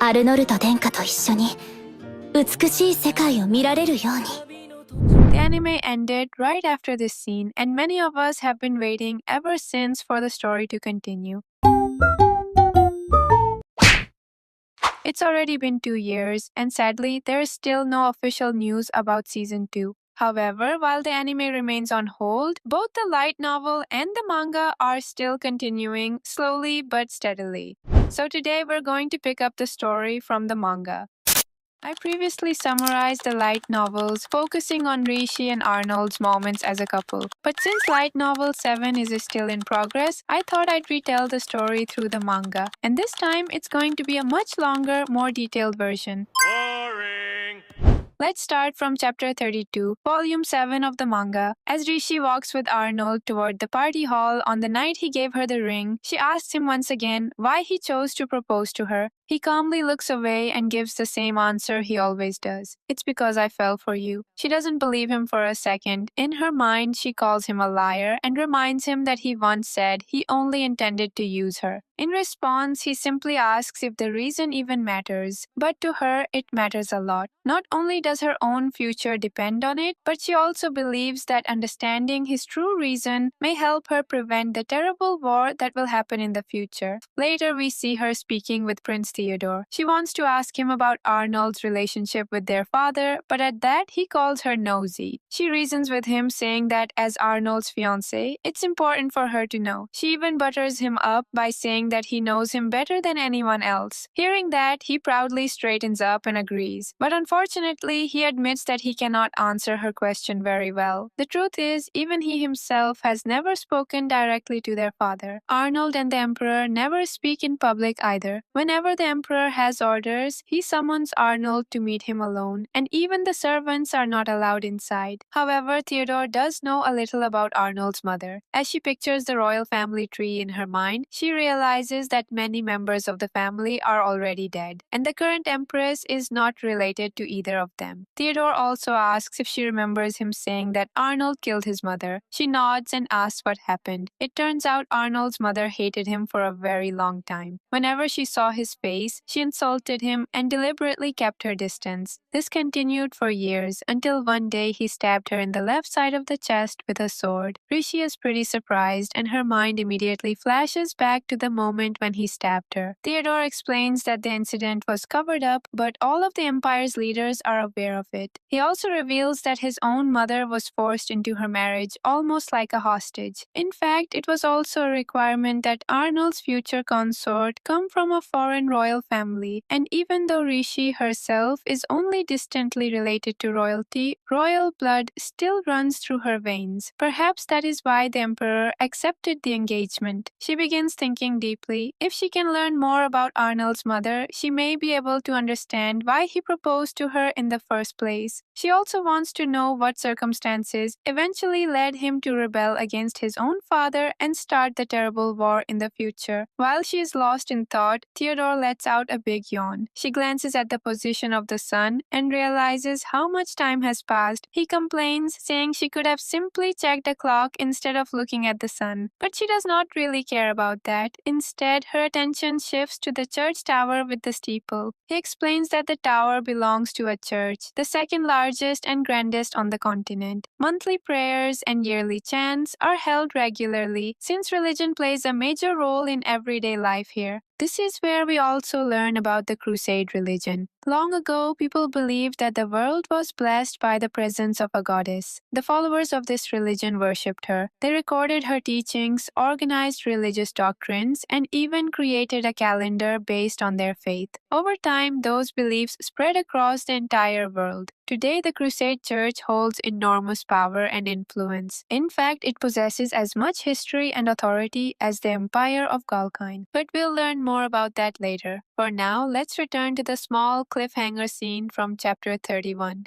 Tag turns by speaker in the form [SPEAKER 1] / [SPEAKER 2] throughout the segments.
[SPEAKER 1] アルノルト殿下と一緒に美しい世界を見られるように。
[SPEAKER 2] The anime ended right after this scene, and many of us have been waiting ever since for the story to continue. It's already been 2 years, and sadly, there is still no official news about Season 2. However, while the anime remains on hold, both the light novel and the manga are still continuing slowly but steadily. So today we're going to pick up the story from the manga. I previously summarized the light novels, focusing on Rishi and Arnold's moments as a couple. But since light novel 7 is still in progress, I thought I'd retell the story through the manga. And this time, it's going to be a much longer, more detailed version. Boring! Let's start from chapter 32, volume 7 of the manga. As Rishi walks with Arnold toward the party hall on the night he gave her the ring, she asks him once again why he chose to propose to her. He calmly looks away and gives the same answer he always does. It's because I fell for you. She doesn't believe him for a second. In her mind, she calls him a liar and reminds him that he once said he only intended to use her. In response, he simply asks if the reason even matters. But to her, it matters a lot. Not only does her own future depend on it, but she also believes that understanding his true reason may help her prevent the terrible war that will happen in the future. Later, we see her speaking with Prince Theodore. She wants to ask him about Arnold's relationship with their father, but at that, he calls her nosy. She reasons with him, saying that as Arnold's fiancée, it's important for her to know. She even butters him up by saying that he knows him better than anyone else. Hearing that, he proudly straightens up and agrees. But unfortunately, he admits that he cannot answer her question very well. The truth is, even he himself has never spoken directly to their father. Arnold and the Emperor never speak in public either. Whenever the Emperor has orders, he summons Arnold to meet him alone, and even the servants are not allowed inside. However, Theodore does know a little about Arnold's mother. As she pictures the royal family tree in her mind, she realizes that many members of the family are already dead, and the current empress is not related to either of them. Theodore also asks if she remembers him saying that Arnold killed his mother. She nods and asks what happened. It turns out Arnold's mother hated him for a very long time. Whenever she saw his face, she insulted him and deliberately kept her distance. This continued for years until one day he stabbed her in the left side of the chest with a sword. Rishi is pretty surprised, and her mind immediately flashes back to the moment when he stabbed her. Theodore explains that the incident was covered up, but all of the empire's leaders are aware of it. He also reveals that his own mother was forced into her marriage almost like a hostage. In fact, it was also a requirement that Arnold's future consort come from a foreign royal family, and even though Rishi herself is only distantly related to royalty, royal blood still runs through her veins. Perhaps that is why the emperor accepted the engagement. She begins thinking deeply. If she can learn more about Arnold's mother, she may be able to understand why he proposed to her in the first place. She also wants to know what circumstances eventually led him to rebel against his own father and start the terrible war in the future. While she is lost in thought, Theodore lets out a big yawn. She glances at the position of the sun and realizes how much time has passed. He complains, saying she could have simply checked the clock instead of looking at the sun. But she does not really care about that. Instead, her attention shifts to the church tower with the steeple. He explains that the tower belongs to a church, the second largest and grandest on the continent. Monthly prayers and yearly chants are held regularly, since religion plays a major role in everyday life here. This is where we also learn about the Crusade religion. Long ago, people believed that the world was blessed by the presence of a goddess. The followers of this religion worshipped her. They recorded her teachings, organized religious doctrines, and even created a calendar based on their faith. Over time, those beliefs spread across the entire world. Today, the Crusade Church holds enormous power and influence. In fact, it possesses as much history and authority as the Empire of Galkine. But we'll learn more about that later. For now, let's return to the small cliffhanger scene from chapter 31.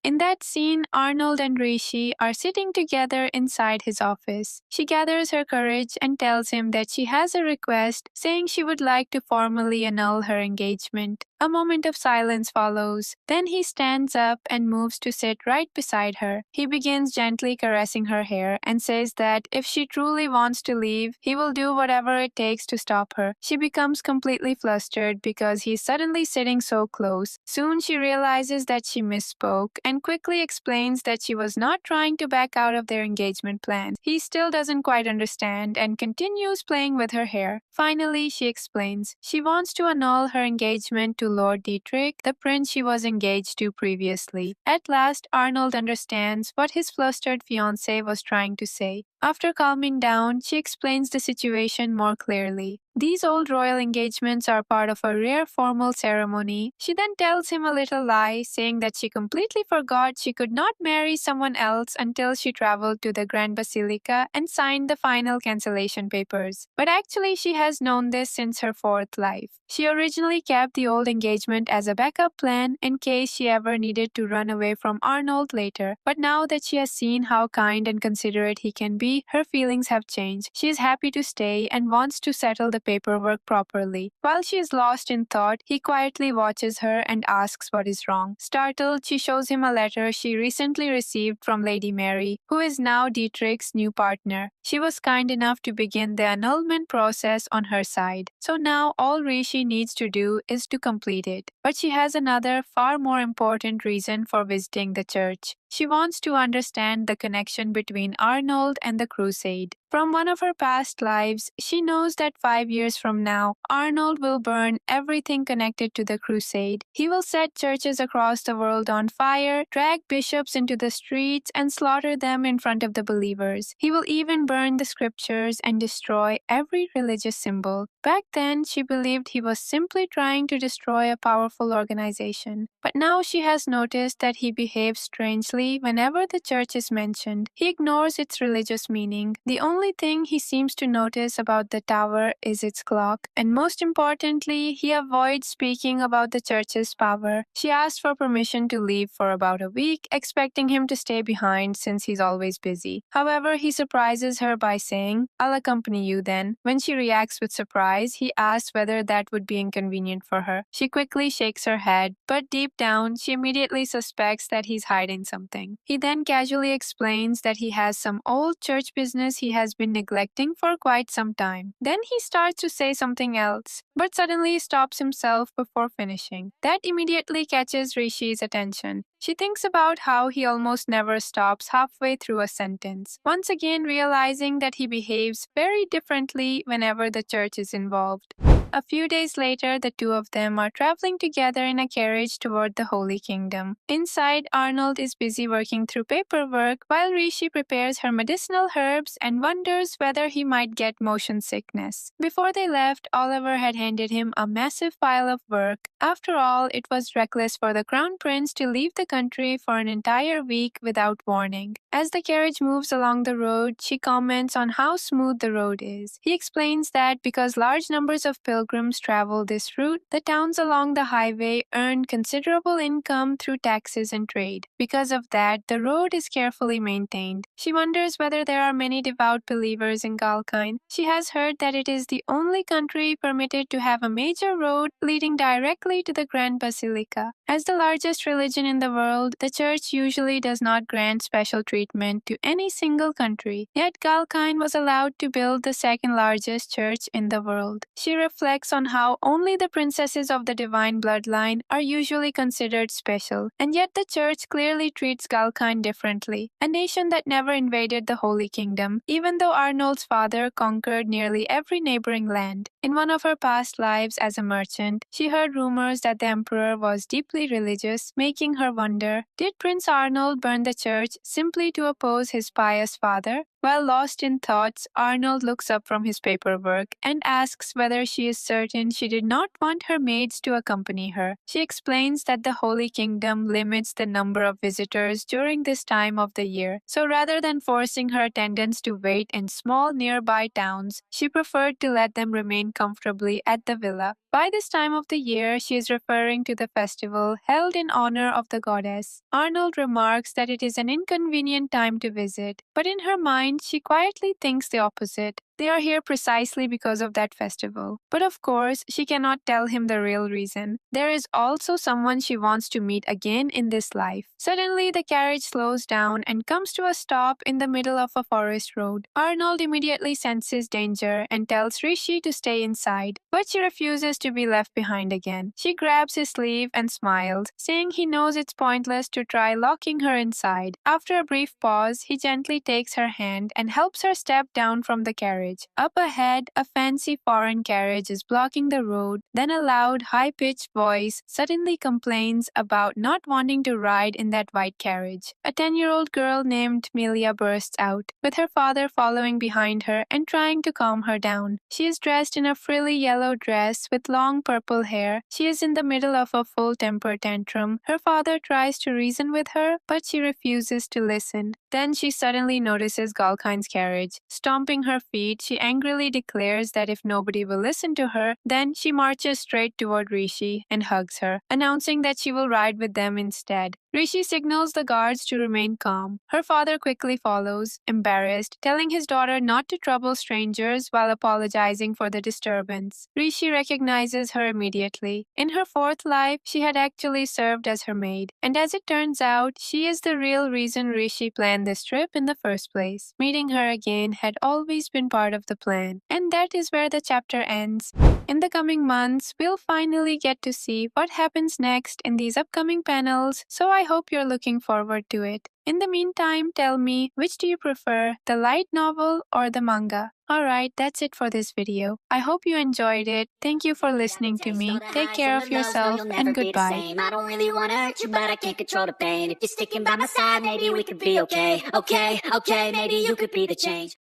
[SPEAKER 2] In that scene, Arnold and Rishi are sitting together inside his office. She gathers her courage and tells him that she has a request, saying she would like to formally annul her engagement. A moment of silence follows. Then he stands up and moves to sit right beside her. He begins gently caressing her hair and says that if she truly wants to leave, he will do whatever it takes to stop her. She becomes completely flustered because he's suddenly sitting so close. Soon she realizes that she misspoke and quickly explains that she was not trying to back out of their engagement plans. He still doesn't quite understand and continues playing with her hair. Finally, she explains she wants to annul her engagement to Lord Dietrich, the prince she was engaged to previously. At last, Arnold understands what his flustered fiancé was trying to say. After calming down, she explains the situation more clearly. These old royal engagements are part of a rare formal ceremony. She then tells him a little lie, saying that she completely forgot she could not marry someone else until she traveled to the Grand Basilica and signed the final cancellation papers. But actually, she has known this since her fourth life. She originally kept the old engagement as a backup plan in case she ever needed to run away from Arnold later. But now that she has seen how kind and considerate he can be, her feelings have changed. She is happy to stay and wants to settle the paperwork properly. While she is lost in thought, he quietly watches her and asks what is wrong. Startled, she shows him a letter she recently received from Lady Mary, who is now Dietrich's new partner. She was kind enough to begin the annulment process on her side. So now all Rishi needs to do is to complete it. But she has another, far more important reason for visiting the church. She wants to understand the connection between Arnold and the crusade. From one of her past lives, she knows that 5 years from now, Arnold will burn everything connected to the crusade. He will set churches across the world on fire, drag bishops into the streets, and slaughter them in front of the believers. He will even burn the scriptures and destroy every religious symbol. Back then, she believed he was simply trying to destroy a powerful organization. But now she has noticed that he behaves strangely whenever the church is mentioned. He ignores its religious meaning. The only thing he seems to notice about the tower is its clock, and most importantly, he avoids speaking about the church's power. She asked for permission to leave for about a week, expecting him to stay behind since he's always busy. However, he surprises her by saying, "I'll accompany you then." When she reacts with surprise, he asks whether that would be inconvenient for her. She quickly shakes her head, but deep down, she immediately suspects that he's hiding something. He then casually explains that he has some old church business he has been neglecting for quite some time. Then he starts to say something else, but suddenly stops himself before finishing. That immediately catches Rishi's attention. She thinks about how he almost never stops halfway through a sentence, once again realizing that he behaves very differently whenever the church is involved. A few days later, the two of them are traveling together in a carriage toward the Holy Kingdom. Inside, Arnold is busy working through paperwork while Rishi prepares her medicinal herbs and wonders whether he might get motion sickness. Before they left, Oliver had handed him a massive pile of work. After all, it was reckless for the Crown Prince to leave the country for an entire week without warning. As the carriage moves along the road, she comments on how smooth the road is. He explains that because large numbers of pilgrims travel this route, the towns along the highway earn considerable income through taxes and trade. Because of that, the road is carefully maintained. She wonders whether there are many devout believers in Galkine. She has heard that it is the only country permitted to have a major road leading directly to the Grand Basilica. As the largest religion in the world, the church usually does not grant special treatment to any single country. Yet Galkine was allowed to build the second largest church in the world. She reflects on how only the princesses of the divine bloodline are usually considered special, and yet the church clearly treats Galkine differently, a nation that never invaded the Holy Kingdom, even though Arnold's father conquered nearly every neighboring land. In one of her past lives as a merchant, she heard rumors that the emperor was deeply religious, making her wonder, did Prince Arnold burn the church simply to oppose his pious father? While lost in thoughts, Arnold looks up from his paperwork and asks whether she is certain she did not want her maids to accompany her. She explains that the Holy Kingdom limits the number of visitors during this time of the year, so rather than forcing her attendants to wait in small nearby towns, she preferred to let them remain comfortably at the villa. By this time of the year, she is referring to the festival held in honor of the goddess. Arnold remarks that it is an inconvenient time to visit, but in her mind, she quietly thinks the opposite. They are here precisely because of that festival. But of course, she cannot tell him the real reason. There is also someone she wants to meet again in this life. Suddenly, the carriage slows down and comes to a stop in the middle of a forest road. Arnold immediately senses danger and tells Rishi to stay inside, but she refuses to be left behind again. She grabs his sleeve and smiles, saying he knows it's pointless to try locking her inside. After a brief pause, he gently takes her hand and helps her step down from the carriage. Up ahead, a fancy foreign carriage is blocking the road. Then a loud, high-pitched voice suddenly complains about not wanting to ride in that white carriage. A 10-year-old girl named Milia bursts out, with her father following behind her and trying to calm her down. She is dressed in a frilly yellow dress with long purple hair. She is in the middle of a full temper tantrum. Her father tries to reason with her, but she refuses to listen. Then she suddenly notices Galkine's carriage. Stomping her feet, she angrily declares that if nobody will listen to her, then she marches straight toward Rishi and hugs her, announcing that she will ride with them instead. Rishi signals the guards to remain calm. Her father quickly follows, embarrassed, telling his daughter not to trouble strangers while apologizing for the disturbance. Rishi recognizes her immediately. In her fourth life, she had actually served as her maid, and as it turns out, she is the real reason Rishi planned this trip in the first place. Meeting her again had always been part of the plan, and that is where the chapter ends. In the coming months, we'll finally get to see what happens next in these upcoming panels, so I hope you're looking forward to it. In the meantime, tell me, which do you prefer, the light novel or the manga? Alright, that's it for this video. I hope you enjoyed it. Thank you for listening to me. Take care of yourself and goodbye.
[SPEAKER 3] I don't really wanna hurt you, but I can't control the pain. If you're sticking by my side, maybe we could be okay. Okay, maybe you could be the change.